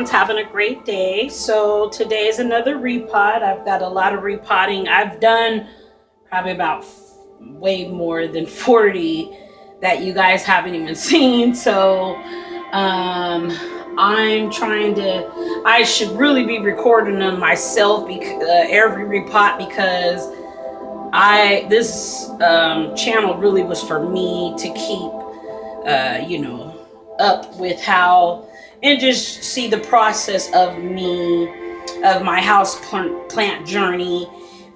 Having a great day. So today is another repot. I've got a lot of repotting. I've done probably about way more than 40 that you guys haven't even seen. So I'm trying to, I should really be recording them myself because every repot, because this channel really was for me to keep up with how, and just see the process of my house plant journey,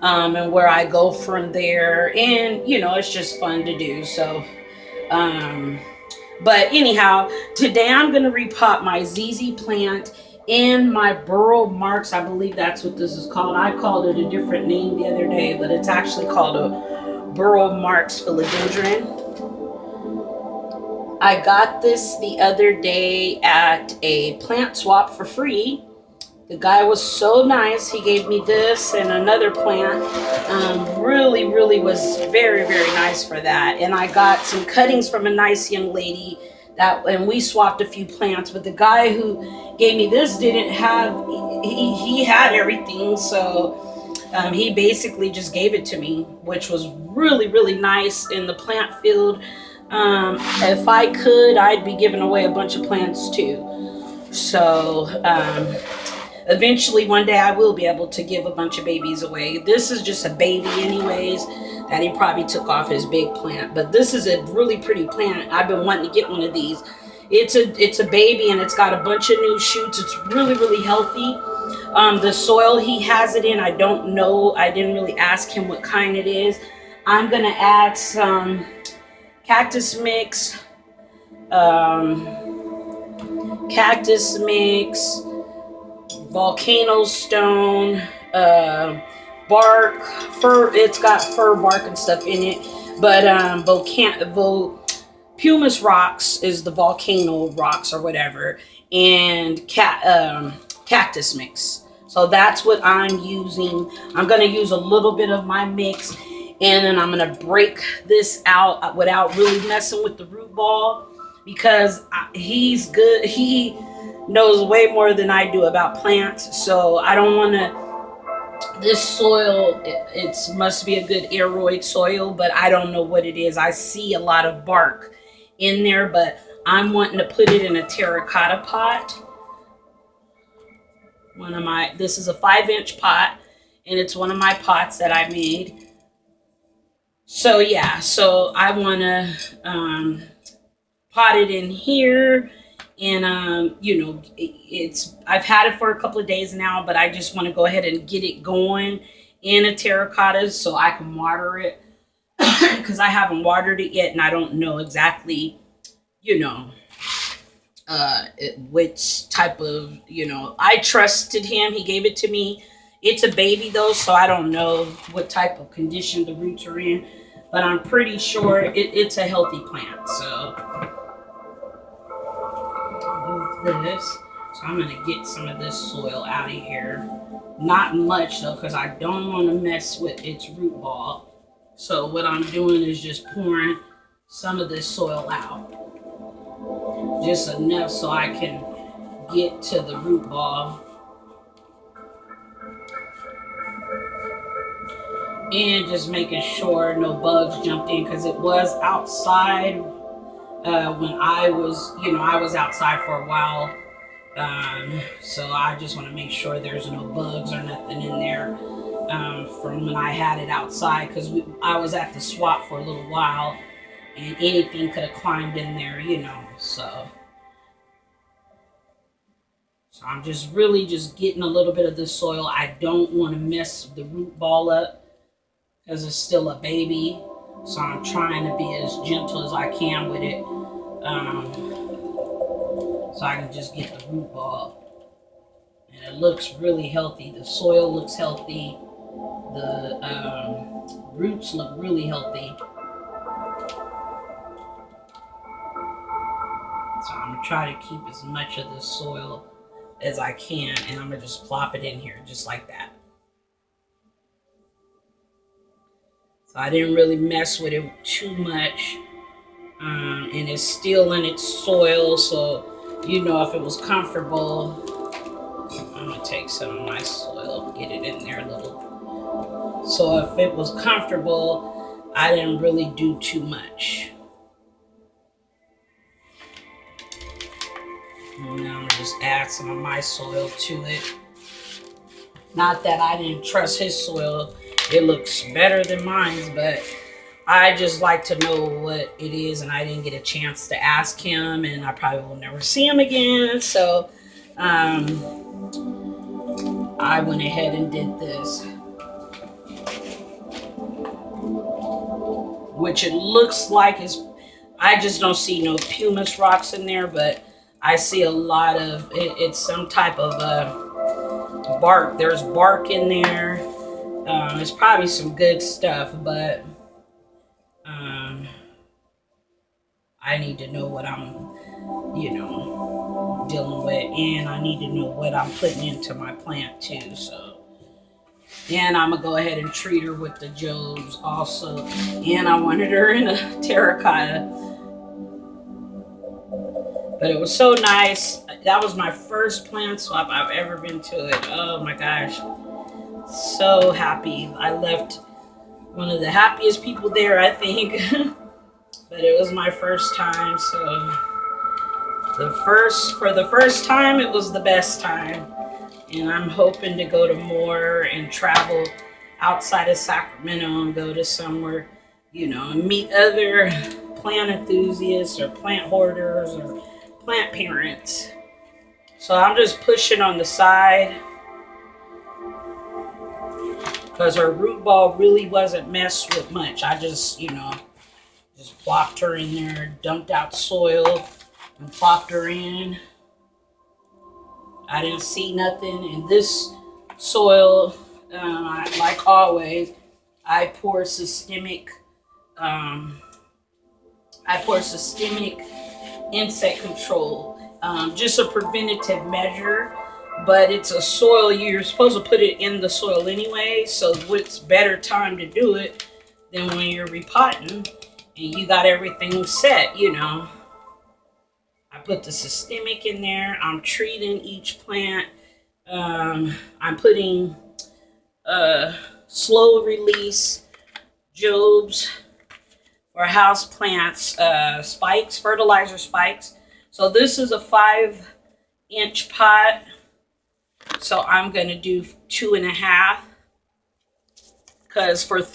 and where I go from there. And it's just fun to do. So but anyhow, today I'm going to repot my ZZ plant in my Burle Marx. I believe that's what this is called. I called it a different name the other day, but it's actually called a Burle Marx Philodendron. I got this the other day at a plant swap for free. The guy was so nice. He gave me this and another plant. Really was very, very nice for that. And I got some cuttings from a nice young lady and we swapped a few plants. But the guy who gave me this didn't have, he had everything. So he basically just gave it to me, which was really nice in the plant field. If I could, I'd be giving away a bunch of plants too. So eventually one day I will be able to give a bunch of babies away. This is just a baby anyways, that he probably took off his big plant. But this is a really pretty plant. I've been wanting to get one of these. It's a baby and it's got a bunch of new shoots. It's really healthy. The soil he has it in, I don't know. I didn't really ask him what kind it is. I'm gonna add some cactus mix, volcano stone, bark, fir. It's got fir bark and stuff in it, but pumice rocks is the volcano rocks or whatever, and cactus mix. So that's what I'm using. I'm gonna use a little bit of my mix, and then I'm gonna break this out without really messing with the root ball, because he's good. He knows way more than I do about plants. So I don't want to, this soil, it must be a good aeroid soil, but I don't know what it is. I see a lot of bark in there, but I'm wanting to put it in a terracotta pot. This is a 5-inch pot, and it's one of my pots that I made. So yeah, so I want to pot it in here, and I've had it for a couple of days now, but I just want to go ahead and get it going in a terracotta so I can water it, because I haven't watered it yet, and I don't know exactly, which type of, I trusted him. He gave it to me. It's a baby though, so I don't know what type of condition the roots are in, but I'm pretty sure it's a healthy plant. So move this. So I'm gonna get some of this soil out of here. Not much though, because I don't want to mess with its root ball. So what I'm doing is just pouring some of this soil out. Just enough so I can get to the root ball. And just making sure no bugs jumped in, because it was outside when I was outside for a while. So I just want to make sure there's no bugs or nothing in there from when I had it outside, because I was at the swap for a little while and anything could have climbed in there, so I'm just really just getting a little bit of the soil. I don't want to mess the root ball up, because it's still a baby, so I'm trying to be as gentle as I can with it, so I can just get the root ball. And it looks really healthy. The soil looks healthy. The roots look really healthy. So I'm gonna try to keep as much of the soil as I can, and I'm gonna just plop it in here just like that. So I didn't really mess with it too much, and it's still in its soil, so if it was comfortable, I'm gonna take some of my soil, get it in there a little. So if it was comfortable, I didn't really do too much. And now I'm gonna just add some of my soil to it. Not that I didn't trust his soil. It looks better than mine, but I just like to know what it is, and I didn't get a chance to ask him, and I probably will never see him again. So I went ahead and did this, which it looks like is, I just don't see no pumice rocks in there, but I see a lot of it's some type of bark. There's bark in there. It's probably some good stuff, but I need to know what I'm, dealing with, and I need to know what I'm putting into my plant too. So, and I'm gonna go ahead and treat her with the Jobs also, and I wanted her in a terracotta, but it was so nice. That was my first plant swap I've ever been to it. Oh my gosh, so happy. I left one of the happiest people there, I think. But it was my first time, so for the first time, it was the best time. And I'm hoping to go to more and travel outside of Sacramento and go to somewhere, and meet other plant enthusiasts or plant hoarders or plant parents. So I'm just pushing on the side because her root ball really wasn't messed with much. I just plopped her in there, dumped out soil, and plopped her in. I didn't see nothing in this soil. Like always, I pour systemic insect control, just a preventative measure. But it's a soil, you're supposed to put it in the soil anyway, so what's better time to do it than when you're repotting and you got everything set, I put the systemic in there. I'm treating each plant. I'm putting slow release Jobs for house plants, spikes, fertilizer spikes. So this is a 5-inch pot. So I'm going to do 2.5, because for a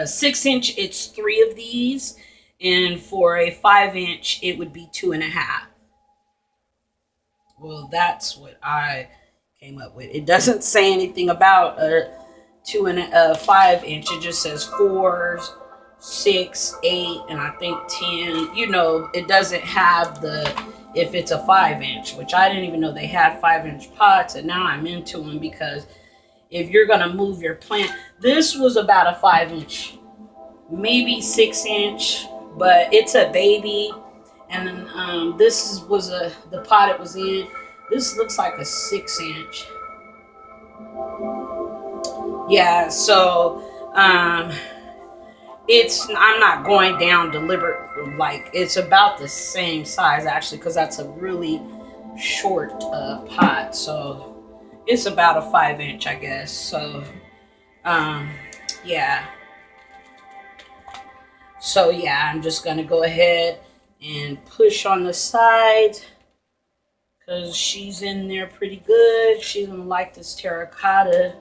6-inch, it's 3 of these. And for a 5-inch, it would be 2.5. Well, that's what I came up with. It doesn't say anything about a 5-inch. It just says 4, 6, 8, and I think 10. It doesn't have if it's a 5-inch, which I didn't even know they had 5-inch pots, and now I'm into them, because if you're gonna move your plant, this was about a 5-inch, maybe 6-inch, but it's a baby. And then this was the pot it was in. This looks like a 6-inch. Yeah, so I'm not going down deliberate, like it's about the same size actually, because that's a really short pot. So it's about a 5-inch, I guess. So yeah. So yeah, I'm just gonna go ahead and push on the sides, because she's in there pretty good. She's gonna like this terracotta.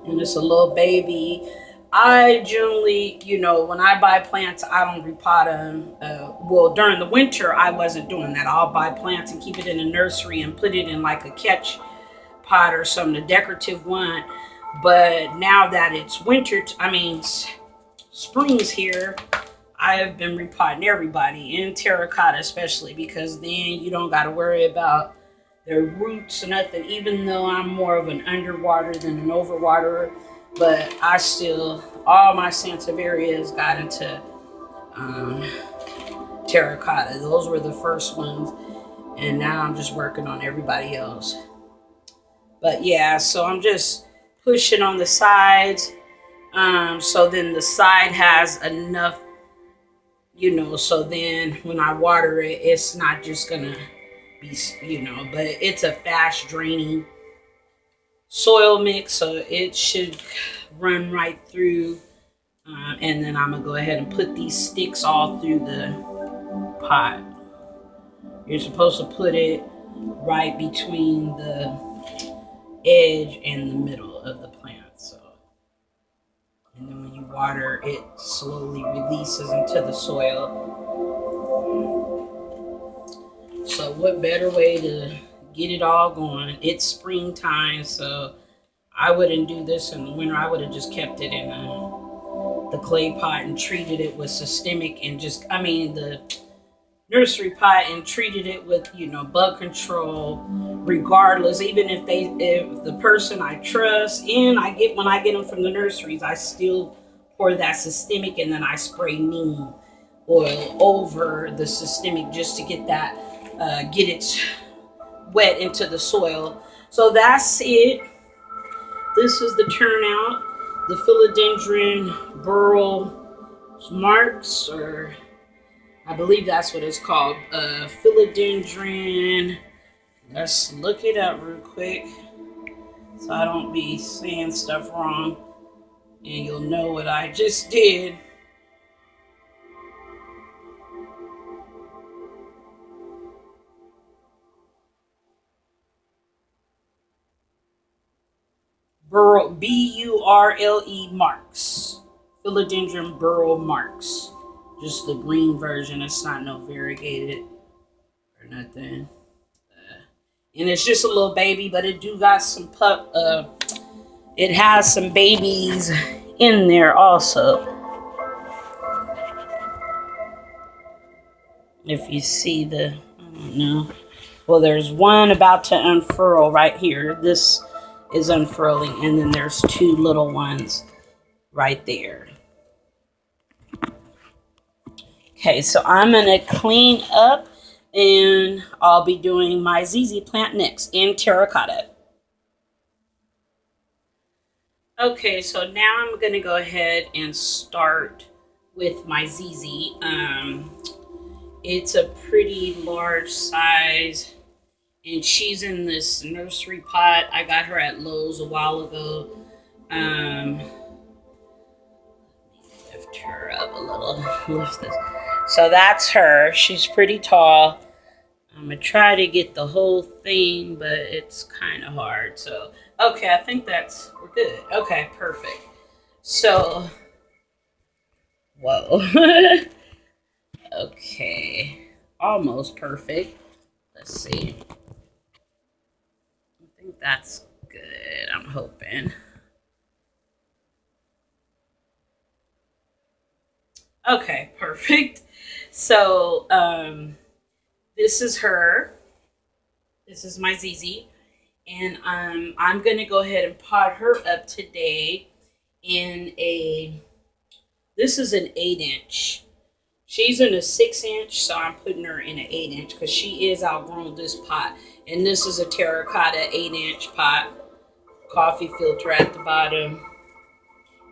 And it's a little baby. I generally, when I buy plants, I don't repot them. Well, during the winter, I wasn't doing that. I'll buy plants and keep it in a nursery and put it in like a catch pot or something, a decorative one. But now that it's winter, spring's here, I have been repotting everybody, in terracotta especially, because then you don't got to worry about their roots or nothing, even though I'm more of an underwater than an overwaterer. But I still, all my Sansevierias got into terracotta. Those were the first ones, and now I'm just working on everybody else. But yeah, so I'm just pushing on the sides, so then the side has enough, you know, so then when I water it, it's not just gonna be, you know, but it's a fast draining soil mix, so it should run right through. And then I'm gonna go ahead and put these sticks all through the pot. You're supposed to put it right between the edge and the middle of the plant. So, and then when you water, it slowly releases into the soil. So what better way to get it all going? It's springtime, so I wouldn't do this in the winter. I would have just kept it in the clay pot and treated it with systemic and just, I mean, the nursery pot, and treated it with, you know, bug control regardless. Even if the person I trust, and when I get them from the nurseries, I still pour that systemic, and then I spray neem oil over the systemic just to get that get it wet into the soil. So that's it. This is the turnout. The Philodendron Burle Marx, or I believe that's what it's called. Philodendron. Let's look it up real quick so I don't be saying stuff wrong and you'll know what I just did. Burle, B-U-R-L-E Marx. Philodendron Burle Marx. Just the green version. It's not no variegated or nothing. And it's just a little baby, but it do got some it has some babies in there also. If you see I don't know. Well, there's one about to unfurl right here. This is unfurling, and then there's two little ones right there. Okay, so I'm gonna clean up, and I'll be doing my ZZ plant next in terracotta. Okay, so now I'm gonna go ahead and start with my ZZ. It's a pretty large size, and she's in this nursery pot. I got her at Lowe's a while ago. Lift her up a little. Lift this. So that's her. She's pretty tall. I'm gonna try to get the whole thing, but it's kind of hard. So, okay, I think we're good. Okay, perfect. So, whoa. Okay, almost perfect. Let's see. I think that's good. I'm hoping. Okay, perfect. So, this is her. This is my ZZ. And I'm going to go ahead and pot her up today in this is an 8-inch. She's in a 6-inch, so I'm putting her in an 8-inch because she is outgrown this pot. And this is a terracotta 8-inch pot. Coffee filter at the bottom.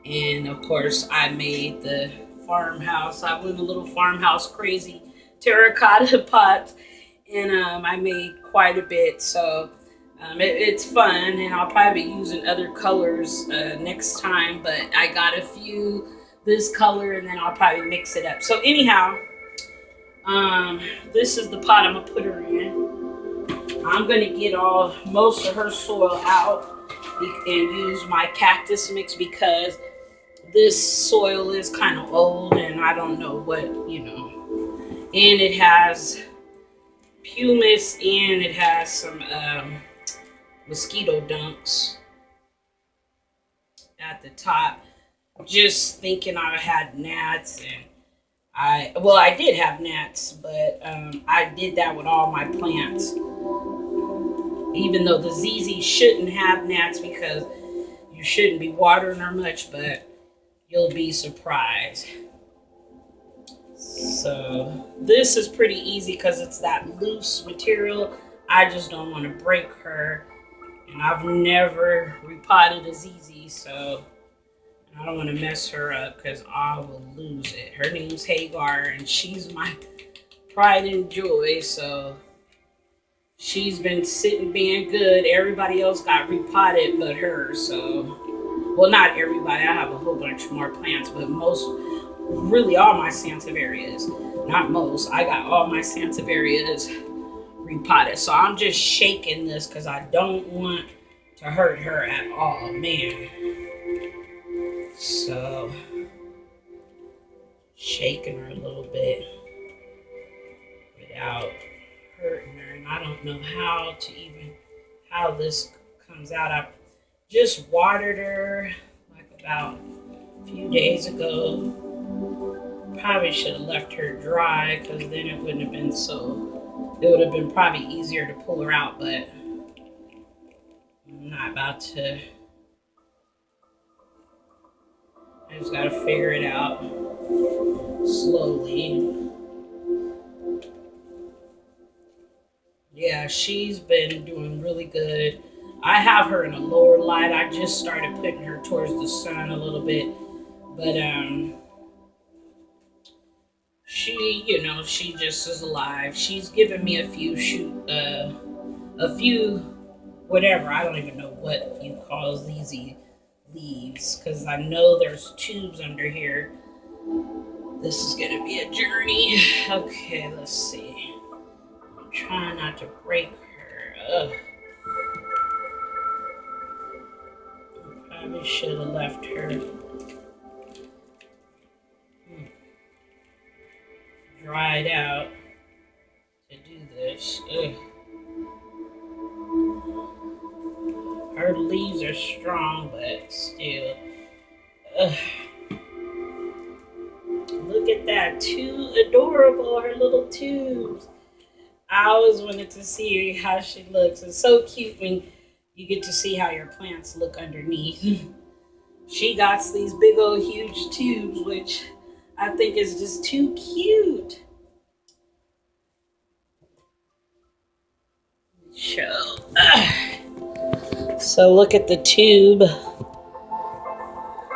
And of course, I made the farmhouse. I went a little farmhouse crazy terracotta pot, and I made quite a bit. So it's fun, and I'll probably be using other colors next time. But I got a few this color, and then I'll probably mix it up. So anyhow, this is the pot I'm gonna put her in. I'm gonna get most of her soil out and use my cactus mix because this soil is kind of old and I don't know what, and it has pumice and it has some mosquito dunks at the top. Just thinking I had gnats, and I did have gnats, but I did that with all my plants. Even though the ZZ shouldn't have gnats because you shouldn't be watering her much, but you'll be surprised. So this is pretty easy because it's that loose material. I just don't want to break her, and I've never repotted a ZZ, so I don't want to mess her up because I will lose it. Her name's Hagar, and she's my pride and joy. So she's been sitting being good. Everybody else got repotted but her. So, well, not everybody. I have a whole bunch more plants, but most, really all my Sansevierias, not most. I got all my Sansevierias repotted. So I'm just shaking this because I don't want to hurt her at all, man. So shaking her a little bit without hurting her, and I don't know how this comes out. I just watered her like about a few days ago. Probably should have left her dry because then it wouldn't have been so, it would have been probably easier to pull her out, but I'm not about to. I just gotta figure it out slowly. Yeah, she's been doing really good. I have her in a lower light. I just started putting her towards the sun a little bit, but she, she just is alive. She's given me a few whatever. I don't even know what you call these leaves because I know there's tubes under here. This is gonna be a journey. Okay, let's see. I'm trying not to break her. Ugh. I probably should have left her dried out to do this. Ugh. Her leaves are strong, but still. Ugh. Look at that. Too adorable, her little tubes. I always wanted to see how she looks. It's so cute when you get to see how your plants look underneath. She got these big old huge tubes, which I think is just too cute. So look at the tube.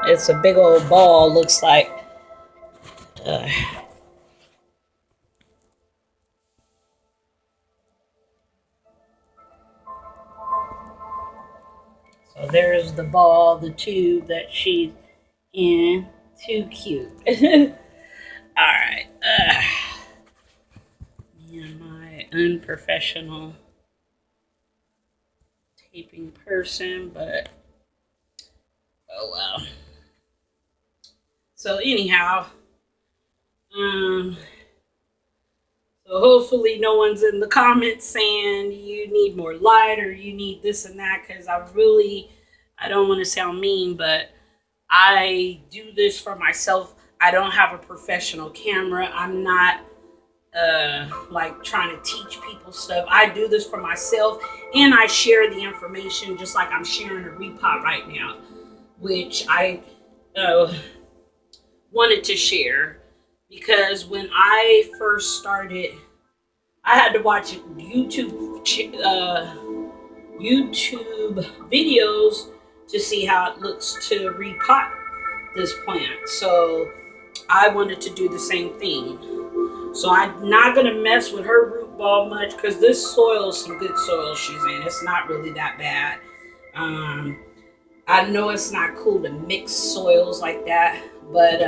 It's a big old ball, looks like. So there's the ball, the tube that she's in. Too cute. Alright. My unprofessional taping person, but oh well. So anyhow, so hopefully no one's in the comments saying you need more light or you need this and that, because I don't want to sound mean, but I do this for myself. I don't have a professional camera. I'm not like trying to teach people stuff. I do this for myself, and I share the information just like I'm sharing a repot right now, which I wanted to share because when I first started, I had to watch YouTube videos to see how it looks to repot this plant. So I wanted to do the same thing. So I'm not going to mess with her root ball much because this soil is some good soil she's in. It's not really that bad. I know it's not cool to mix soils like that, but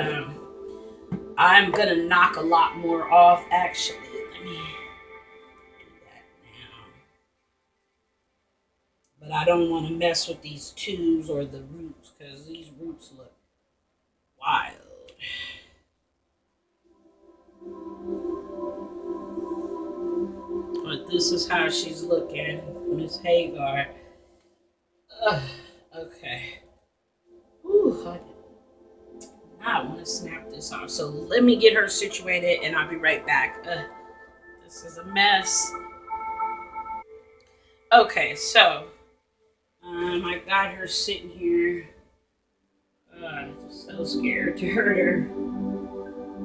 I'm going to knock a lot more off actually. Let me do that now. But I don't want to mess with these tubes or the roots because these roots look wild. But this is how she's looking, Miss Hagar. Okay. Whew, I want to snap this off. So let me get her situated and I'll be right back. This is a mess. Okay, so I got her sitting here. I'm just so scared to hurt her.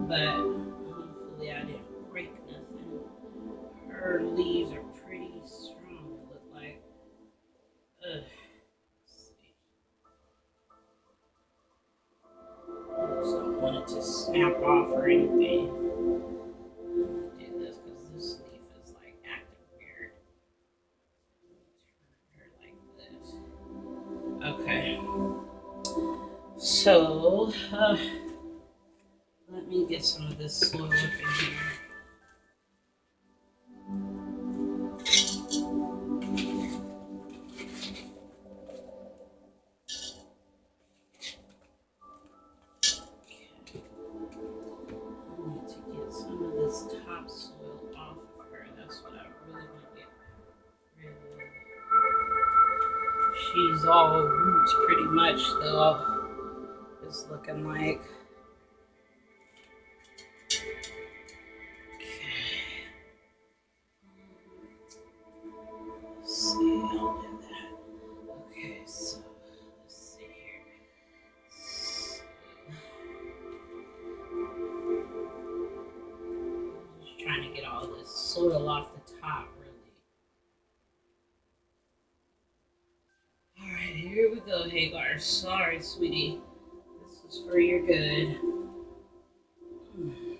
But hopefully I didn't break nothing. Her leaves are pretty strong, it look like. Let's see. So, let me get some of this soil up in here. Topsoil off of her. That's what I really want to get rid of. She's all roots pretty much though. It's looking like. Okay. Let's see, I'll do that. Okay, so let's see here. Trying to get all this soil off the top, really. Alright, here we go, Hagar. Sorry, sweetie. This is for your good. I need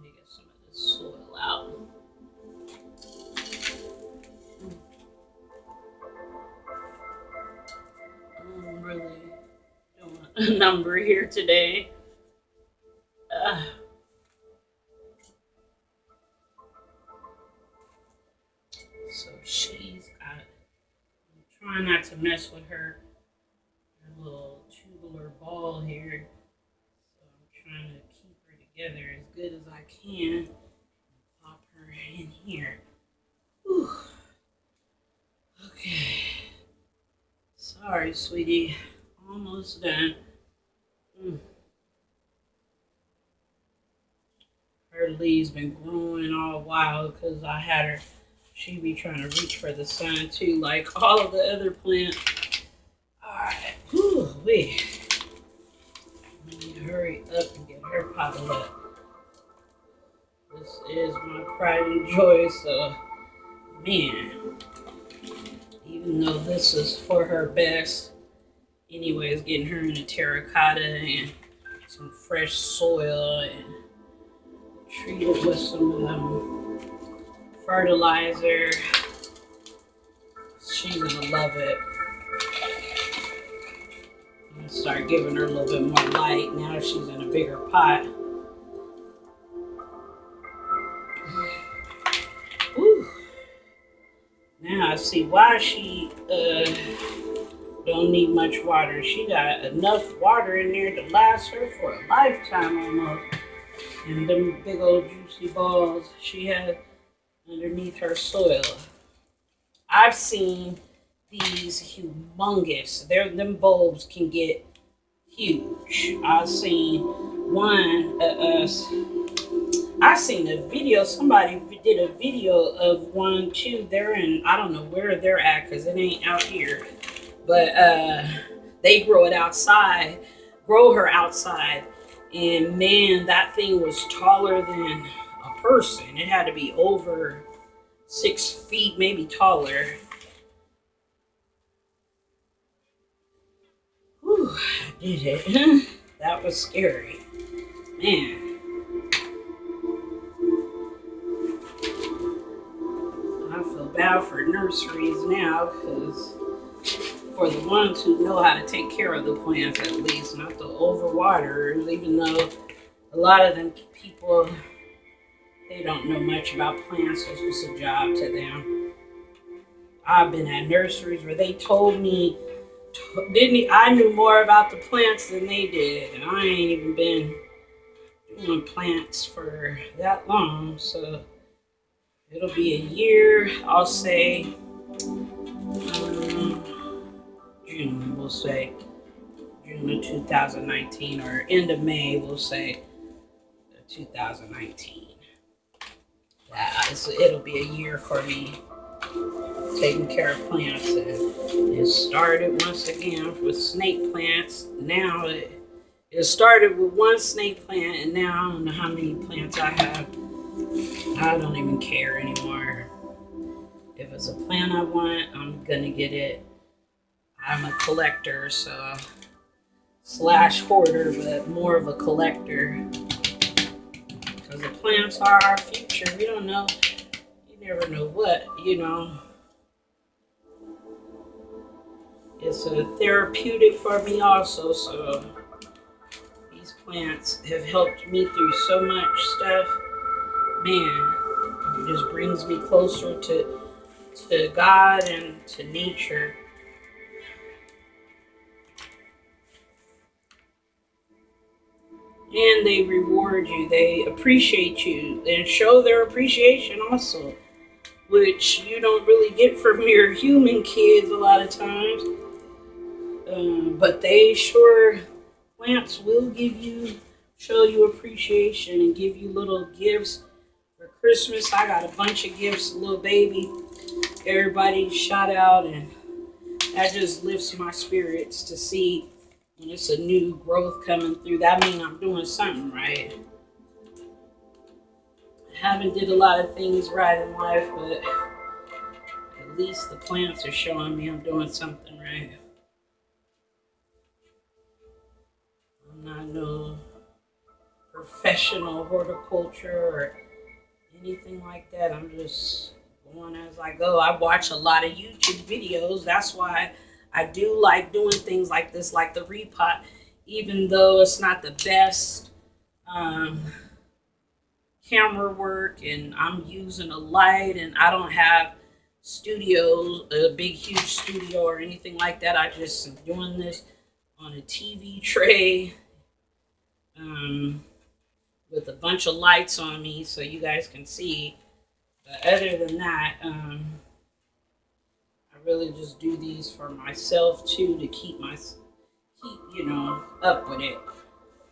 to get some of this soil out. I'm really doing a number here today. So she's got, I'm trying not to mess with her little tubular ball here. So I'm trying to keep her together as good as I can. Pop her in here. Whew. Okay. Sorry, sweetie. Almost done. Her leaves been growing all wild because I had her. She be trying to reach for the sun too, like all of the other plants. Alright. Whew, wait. Let me hurry up and get her potted up. This is my pride and joy, so man. Even though this is for her best, anyways, getting her in a terracotta and some fresh soil and treat it with some fertilizer. She's gonna love it. I'm gonna start giving her a little bit more light now she's in a bigger pot. Whew. Now I see why she don't need much water. She got enough water in there to last her for a lifetime almost. And them big old juicy balls she had underneath her soil. I've seen these humongous. Them bulbs can get huge. I've seen one. I've seen a video. Somebody did a video of one too. They're in. I don't know where they're at because it ain't out here. But they grow it outside. Grow her outside. And man, that thing was taller than a person. It had to be over 6 feet, maybe taller. Whew, I did it. That was scary. Man. I feel bad for nurseries now because for the ones who know how to take care of the plants, at least, not the overwaterers, even though a lot of them people, they don't know much about plants. It's just a job to them. I've been at nurseries where they told me, I knew more about the plants than they did, and I ain't even been doing plants for that long, so it'll be a year, I'll say, June, we'll say June of 2019, or end of May, we'll say 2019. Yeah, it'll be a year for me taking care of plants. And it started once again with snake plants. Now it started with one snake plant, and now I don't know how many plants I have. I don't even care anymore. If it's a plant I want, I'm gonna get it. I'm a collector, so slash hoarder, but more of a collector. Because the plants are our future. We don't know. You never know what, you know. It's a therapeutic for me also. So these plants have helped me through so much stuff. Man, it just brings me closer to God and to nature. And they reward you, they appreciate you, and show their appreciation also, which you don't really get from your human kids a lot of times. But they sure, plants will show you appreciation and give you little gifts. For Christmas, I got a bunch of gifts, a little baby. Everybody shout out, and that just lifts my spirits to see when it's a new growth coming through. That means I'm doing something right. I haven't did a lot of things right in life, but at least the plants are showing me I'm doing something right. I'm not no professional horticulture or anything like that. I'm just going as I go. I watch a lot of YouTube videos. That's why I do like doing things like this, like the repot, even though it's not the best camera work, and I'm using a light, and I don't have a big huge studio or anything like that. I just am doing this on a TV tray with a bunch of lights on me so you guys can see. But other than that, I really just do these for myself too, to keep up with it.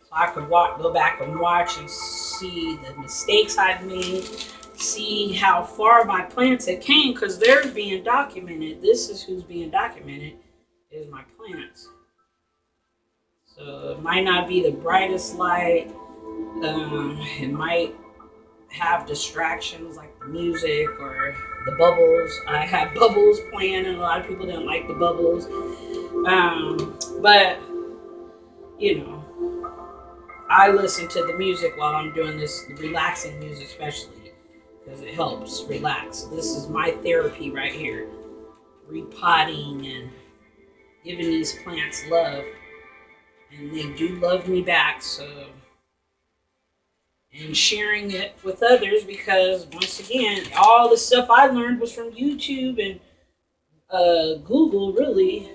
So I could go back and watch and see the mistakes I've made, see how far my plants have came, because they're being documented. This is who's being documented, is my plants. So it might not be the brightest light. It might have distractions like the music or the bubbles. I had bubbles playing, and a lot of people didn't like the bubbles. But I listen to the music while I'm doing this, the relaxing music especially, because it helps relax. This is my therapy right here. Repotting and giving these plants love. And they do love me back, so. And sharing it with others, because once again, all the stuff I learned was from YouTube and Google, really.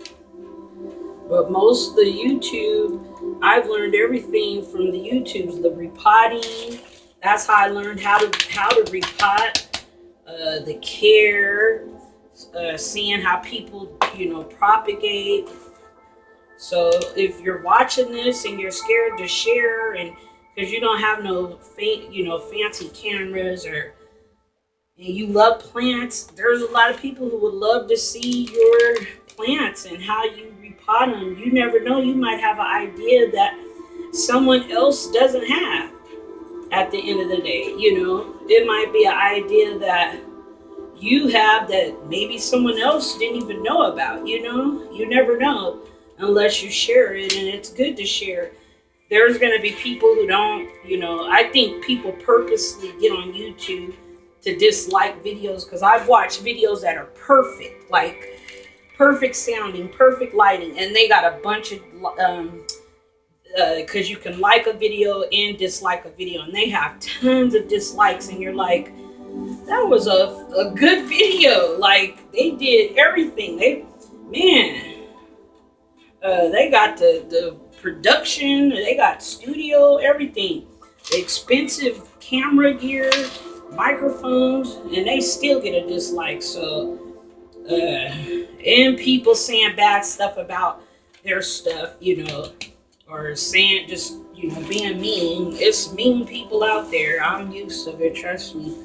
But most of the YouTube, I've learned everything from the YouTubes. The repotting, that's how I learned how to repot. The care, seeing how people, propagate. So if you're watching this and you're scared to share, and because you don't have no fancy cameras, and you love plants, there's a lot of people who would love to see your plants and how you repot them. You never know, you might have an idea that someone else doesn't have at the end of the day. It might be an idea that you have that maybe someone else didn't even know about. You never know unless you share it, and it's good to share. There's going to be people who don't, I think people purposely get on YouTube to dislike videos, because I've watched videos that are perfect, like perfect sounding, perfect lighting, and they got a bunch of, because you can like a video and dislike a video, and they have tons of dislikes, and you're like, that was a good video. Like, they did everything. They got the production, they got studio, everything, the expensive camera gear, microphones, and they still get a dislike. So and people saying bad stuff about their stuff, or saying just being mean. It's mean people out there. I'm used to it, trust me.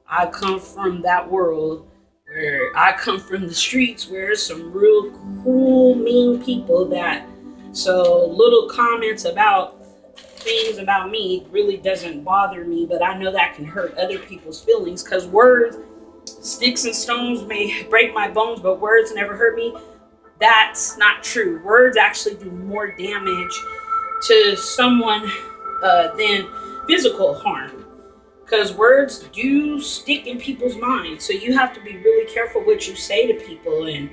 I come from that world, where I come from the streets, where there's some real cruel, mean people that. So little comments about things about me really doesn't bother me, but I know that can hurt other people's feelings, because words, sticks and stones may break my bones, but words never hurt me. That's not true. Words actually do more damage to someone than physical harm, because words do stick in people's minds. So you have to be really careful what you say to people, and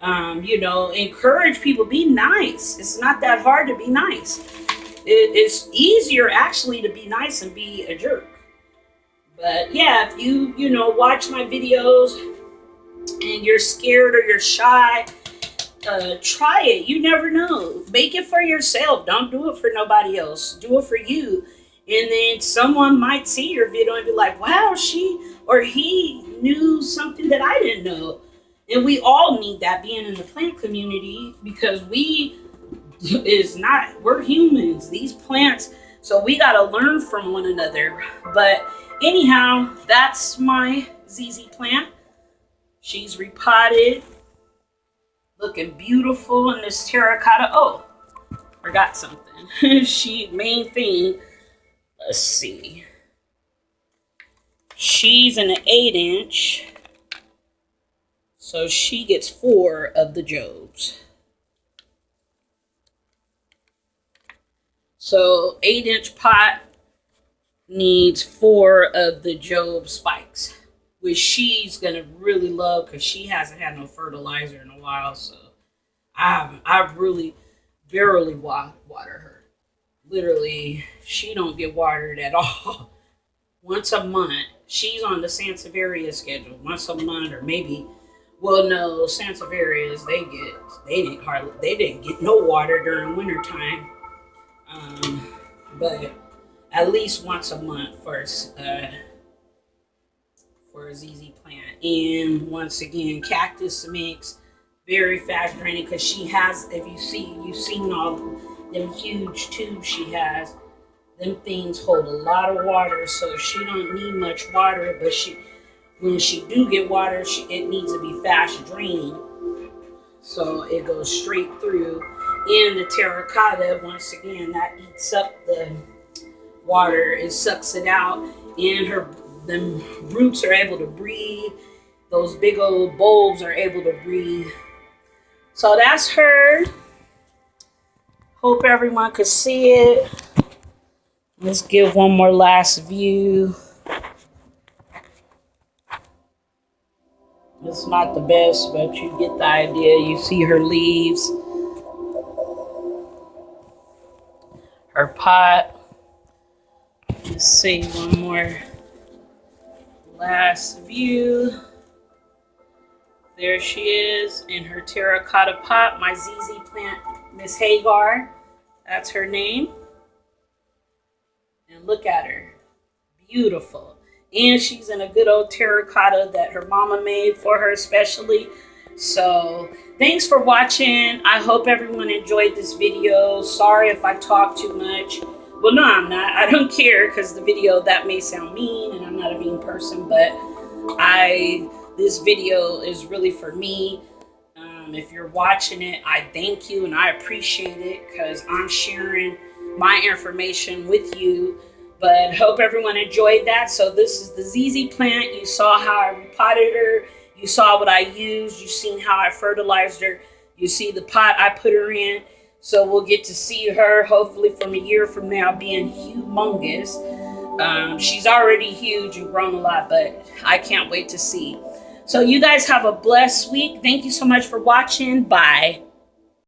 You know, encourage people, be nice. It's not that hard to be nice. It's easier actually to be nice and be a jerk. But yeah, if you know, watch my videos and you're scared or you're shy, try it. You never know. Make it for yourself. Don't do it for nobody else. Do it for you. And then someone might see your video and be like, wow, she or he knew something that I didn't know. And we all need that, being in the plant community, because we're humans, these plants, so we got to learn from one another. But anyhow, that's my ZZ plant. She's repotted, looking beautiful in this terracotta. Oh, forgot something. Main thing, let's see. She's an 8-inch. So she gets 4 of the Jobs. So 8-inch pot needs 4 of the Job spikes, which she's gonna really love because she hasn't had no fertilizer in a while. So I really barely water her. Literally, she don't get watered at all. Once a month. She's on the Sansevieria schedule. Once a month, or maybe. Well, no, Sansevierias, they didn't get no water during wintertime. But at least once a month for a ZZ plant. And once again, cactus mix, very fast draining, because she has, if you've seen all them huge tubes she has. Them things hold a lot of water, so she don't need much water, but when she do get water, it needs to be fast draining. So it goes straight through. And the terracotta, once again, that eats up the water. It sucks it out. And them roots are able to breathe. Those big old bulbs are able to breathe. So that's her. Hope everyone could see it. Let's give one more last view. It's not the best, but you get the idea. You see her leaves, her pot. Let's see, one more last view. There she is in her terracotta pot, my ZZ plant, Miss Hagar. That's her name. And look at her. Beautiful. And she's in a good old terracotta that her mama made for her especially. So thanks for watching. I hope everyone enjoyed this video. Sorry if I talk too much. Well, no, I'm not. I don't care, because the video, that may sound mean, and I'm not a mean person, but this video is really for me. If you're watching it, I thank you and I appreciate it, because I'm sharing my information with you. But hope everyone enjoyed that. So this is the ZZ plant. You saw how I repotted her. You saw what I used. You've seen how I fertilized her. You see the pot I put her in. So we'll get to see her hopefully from a year from now being humongous. She's already huge and grown a lot, but I can't wait to see. So you guys have a blessed week. Thank you so much for watching. Bye.